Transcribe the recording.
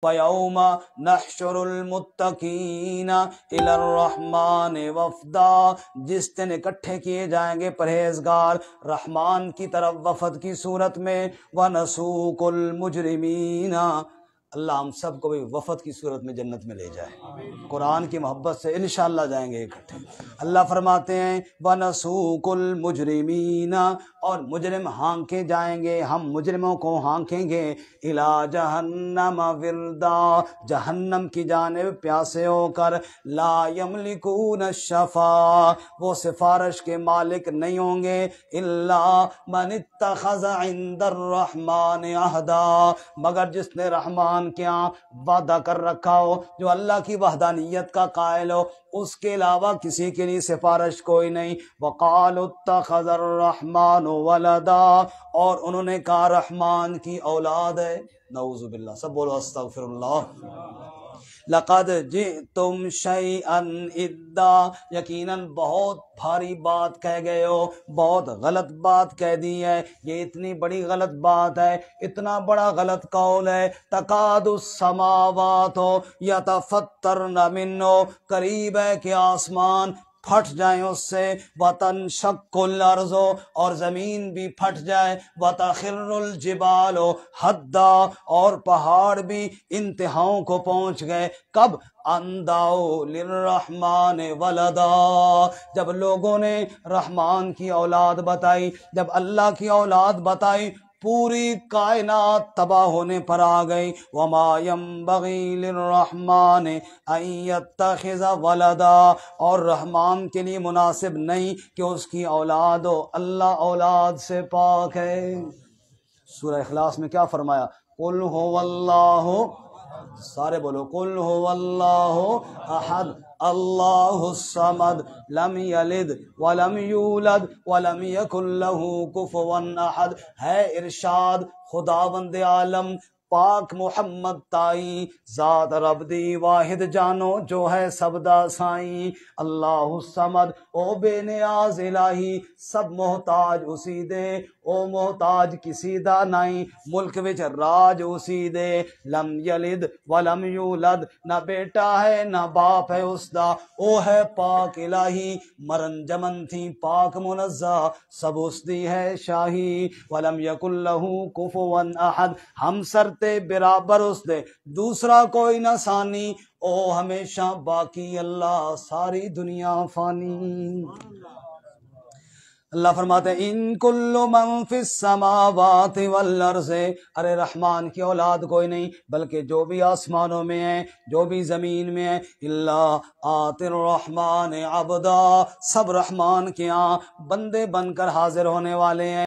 وَيَوْمَ نَحْشُرُ الْمُتَّقِينَ إِلَى الرَّحْمَنِ وَفْدًا، جس دن اکٹھے کیے جائیں گے پرہیزگار رحمان کی طرف وفد کی صورت میں، وَنَسُوقُ الْمُجْرِمِينَ، اللہ ہم سب کو بھی وفد کی صورت میں جنت میں لے جائے، قرآن کی محبت سے انشاءاللہ جائیں گے اکٹھے۔ اللہ فرماتے ہیں وَنَسُوقُ الْمُجْرِمِينَ، اور مجرم ہانکے جائیں گے، ہم مجرموں کو ہانکیں گے، اِلَى جَهَنَّمَ وِرْدًا، جہنم کی جانب پیاسے ہو کر، لا يَمْلِكُونَ الشَّفَاعَةَ، وہ سفارش کے مالک نہیں ہوں گے، إِلَّا مَنِ اتَّخَذَ عِندَ الرَّحْمَنِ عَهْدًا، مگر جس نے رحمان کے ہاں وعدہ کر رکھا ہو، جو اللہ کی وحدانیت کا قائل ہو، اس کے علاوہ کسی کے لیے سفارش کوئی نہیں۔ وَقَالُوا اتَّخَذَ الرَّحْمَنُ وَلَدًا، اور انہوں نے کہا رحمان کی اولاد ہے، نعوذ باللہ، سب بولو استغفر اللہ۔ لَقَدْ جِئْتُمْ شَيْئًا إِدًّا، یقیناً بہت بھاری بات کہہ گئے ہو، بہت غلط بات کہہ دی ہے، یہ اتنی بڑی غلط بات ہے، اتنا بڑا غلط قول ہے۔ تَكَادُ السَّمَاوَاتُ يَتَفَطَّرْنَ مِنْهُ، قریب ہے کہ آسمان پھٹ جائیں اس سے، وَتَنشَقُّ الْأَرْضُ، اور زمین بھی پھٹ جائے، وَتَخِرُّ الْجِبَالُ حَدًّا، اور پہاڑ بھی انتہاؤں کو پہنچ گئے۔ کب؟ أَن دَعَوْا لِلرَّحْمَنِ وَلَدًا، جب لوگوں نے رحمان کی اولاد بتائی، جب اللہ کی اولاد بتائی، پوری کائنات تباہ ہونے پر آ گئی۔ وَمَا يَنبَغِي لِلرَّحْمَنِ أَن يَتَّخِذَ وَلَدًا، اور رحمان کے لیے مناسب نہیں کہ اس کی اولاد ہو، اللہ اولاد سے پاک ہے۔ سورہ اخلاص میں کیا فرمایا؟ قُلْ هُوَ اللَّهُ، سارے بولو قُلْ هُوَ اللَّهُ أَحَدٌ اللَّهُ الصَّمَدُ لَمْ يَلِدْ وَلَمْ يُولَدْ وَلَمْ يَكُنْ لَهُ كُفُوًا أَحَدٌ، ہے ارشاد خداوند عالم پاک محمد تائی، ذات رب دی واحد جانو جو ہے سب دا سائیں، اللہ الصمد، او بے نیاز الہی، سب محتاج اسی دے، او محتاج کسی دا نہیں، ملک وچ راج اسی دے، لم یلد ولم یولد، نہ بیٹا ہے نہ باپ ہے اس دا، او ہے پاک الہی، مرن جمن تھی پاک منزہ، سب اس دی ہے شاہی، ولم یکن لہ کفوا احد، ہم سرتے برابر اس دے دوسرا کوئی نہ ثانی، او ہمیشہ باقی اللہ ساری دنیا فانی۔ اللہ فرماتے ہیں ان کل من فی السماوات والارض، ارے رحمان کی اولاد کوئی نہیں بلکہ جو بھی آسمانوں میں ہیں، جو بھی زمین میں ہیں، الا آتی الرحمن عبدا، سب رحمان کے ہاں بندے بن کر حاضر ہونے والے ہیں۔